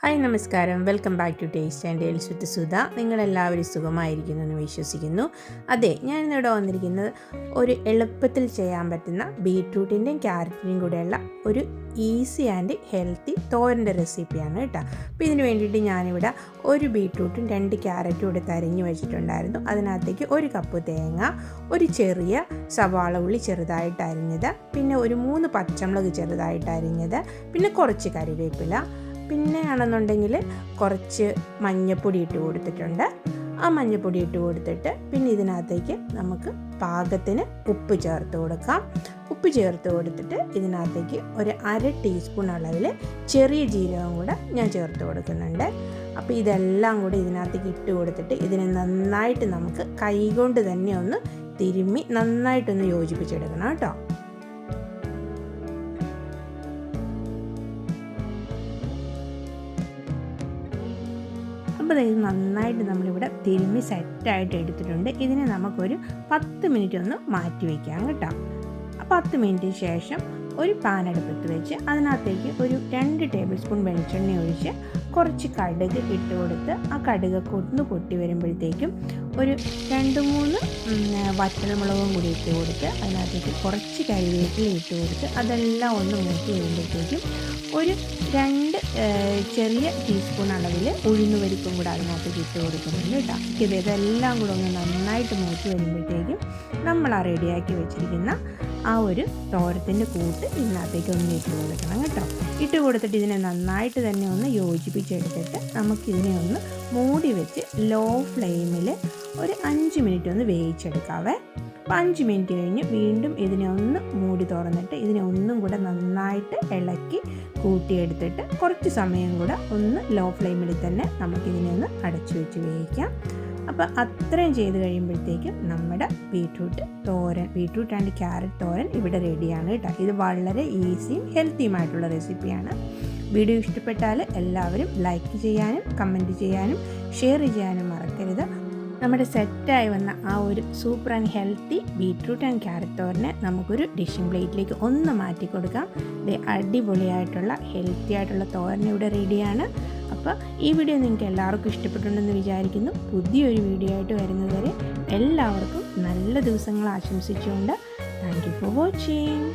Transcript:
Hi നമസ്കാരം, welcome back to taste and tales with Sudha. നിങ്ങളെല്ലാവരും സുഖമായിരിക്കുന്നു എന്ന് വിശ്വസിക്കുന്നു. അതെ, ഞാൻ ഇന്നിവിടെ വന്നിരിക്കുന്നത് ഒരു എളുപ്പത്തിൽ ചെയ്യാൻ പറ്റുന്ന ബീട്രൂട്ടിൻ്റെയും ക്യാരറ്റിൻ്റെയും കൂടെയുള്ള ഒരു ഈസി ആൻഡ് ഹെൽത്തി തോരൻ്റെ റെസിപ്പിയാണ് കേട്ടോ. അപ്പോൾ ഇതിന് വേണ്ടിയിട്ട് ഞാനിവിടെ ഒരു ബീട്രൂട്ടും 2 ക്യാരറ്റും എടുത്ത് അരിഞ്ഞ് വെച്ചിട്ടുണ്ടായിരുന്നു. അതിനകത്തേക്ക് 1 കപ്പ് തേങ്ങ, ഒരു ചെറിയ സവാള ഉള്ളി ചെറുതായിട്ട് അരിഞ്ഞത്, പിന്നെ ഒരു 3 പച്ചമുളക് ചെറുതായിട്ട് അരിഞ്ഞത്, പിന്നെ കുറച്ച് കറിവേപ്പില, പിന്നെ ആണെന്നുണ്ടെങ്കിൽ കുറച്ച് മഞ്ഞൾപ്പൊടി ഇട്ട് കൊടുത്തിട്ടുണ്ട്. ആ മഞ്ഞൾപ്പൊടി ഇട്ട് കൊടുത്തിട്ട് പിന്നെ ഇതിനകത്തേക്ക് നമുക്ക് പാകത്തിന് ഉപ്പ് ചേർത്ത് കൊടുക്കാം. ഉപ്പ് ചേർത്ത് കൊടുത്തിട്ട് ഇതിനകത്തേക്ക് ഒരു 1/2 ടീസ്പൂൺ അളവിൽ ചെറിയ ജീരകം കൂടെ ഞാൻ ചേർത്ത് കൊടുക്കുന്നുണ്ട്. അപ്പോൾ ഇതെല്ലാം കൂടി ഇതിനകത്തേക്ക് ഇട്ട് കൊടുത്തിട്ട് ഇതിനെ നന്നായിട്ട് നമുക്ക് കൈകൊണ്ട് തന്നെ ഒന്ന് തിരുമ്മി നന്നായിട്ടൊന്ന് യോജിപ്പിച്ചെടുക്കണം കേട്ടോ. അപ്പോൾ ഇത് നന്നായിട്ട് നമ്മളിവിടെ തിരുമ്മി സെറ്റായിട്ട് എടുത്തിട്ടുണ്ട്. ഇതിനെ നമുക്കൊരു 10 മിനിറ്റ് ഒന്ന് മാറ്റി വയ്ക്കാം കേട്ടോ. 10 മിനിറ്റിന് ശേഷം ഒരു പാൻ അടുപ്പത്ത് വെച്ച് അതിനകത്തേക്ക് ഒരു 2 ടേബിൾ സ്പൂൺ വെളിച്ചെണ്ണ ഒഴിച്ച് കുറച്ച് കടുക് ഇട്ട് കൊടുത്ത് ആ കടുകൊക്കെ ഒന്ന് പൊട്ടി വരുമ്പോഴത്തേക്കും ഒരു 2-3 വറ്റൽമുളകും കൂടി ഇട്ട് കൊടുത്ത് അതിനകത്തേക്ക് കുറച്ച് കരിവേപ്പില ഇട്ട് കൊടുത്ത് അതെല്ലാം ഒന്ന് മൂത്ത് വരുമ്പോഴത്തേക്കും ഒരു 2 ചെറിയ ടീസ്പൂൺ അളവിൽ ഉഴുന്നുപരിപ്പും കൂടെ അതിനകത്തേക്ക് ഇട്ട് കൊടുക്കുന്നുണ്ട് കേട്ടോ. ഇതെല്ലാം കൂടെ ഒന്ന് നന്നായിട്ട് മൂത്ത് വരുമ്പോഴത്തേക്കും നമ്മൾ ആ റെഡിയാക്കി വെച്ചിരിക്കുന്ന ആ ഒരു തോരത്തിൻ്റെ കൂട്ട് ഇതിനകത്തേക്ക് ഒന്ന് ഇട്ട് കൊടുക്കണം കേട്ടോ. ഇട്ട് കൊടുത്തിട്ട് ഇതിനെ നന്നായിട്ട് തന്നെ ഒന്ന് യോജിപ്പിച്ചെടുത്തിട്ട് നമുക്കിതിനെ ഒന്ന് മൂടി വെച്ച് ലോ ഫ്ലെയിമിൽ ഒരു 5 മിനിറ്റ് ഒന്ന് വേവിച്ചെടുക്കാവേ. അപ്പോൾ 5 മിനിറ്റ് കഴിഞ്ഞ് വീണ്ടും ഇതിനെ ഒന്ന് മൂടി തുറന്നിട്ട് ഇതിനെ ഒന്നും കൂടെ നന്നായിട്ട് ഇളക്കി കൂട്ടിയെടുത്തിട്ട് കുറച്ച് സമയം കൂടെ ഒന്ന് ലോ ഫ്ലെയിമിൽ തന്നെ നമുക്കിതിനെ ഒന്ന് അടച്ചു വെച്ച് വേവിക്കാം. അപ്പോൾ അത്രയും ചെയ്ത് കഴിയുമ്പോഴത്തേക്കും നമ്മുടെ ബീട്രൂട്ട് ആൻഡ് ക്യാരറ്റ് തോരൻ ഇവിടെ റെഡിയാണ് കേട്ടോ. ഇത് വളരെ ഈസിയും ഹെൽത്തിയുമായിട്ടുള്ള റെസിപ്പിയാണ്. വീഡിയോ ഇഷ്ടപ്പെട്ടാൽ എല്ലാവരും ലൈക്ക് ചെയ്യാനും കമൻറ്റ് ചെയ്യാനും ഷെയർ ചെയ്യാനും മറക്കരുത്. നമ്മുടെ സെറ്റായി വന്ന ആ ഒരു super and healthy beetroot and carrot തോരനെ നമുക്കൊരു ഡിഷിംഗ് പ്ലേറ്റിലേക്ക് ഒന്ന് മാറ്റി കൊടുക്കാം. ഇത് അടിപൊളിയായിട്ടുള്ള ഹെൽത്തി ആയിട്ടുള്ള തോരൻ ഇവിടെ റെഡിയാണ്. അപ്പോൾ ഈ വീഡിയോ നിങ്ങൾക്ക് എല്ലാവർക്കും ഇഷ്ടപ്പെട്ടുണ്ടെന്ന് വിചാരിക്കുന്നു. പുതിയൊരു വീഡിയോ ആയിട്ട് വരുന്നതുവരെ എല്ലാവർക്കും നല്ല ദിവസങ്ങൾ ആശംസിച്ചുകൊണ്ട് താങ്ക് യു ഫോർ വാച്ചിങ്.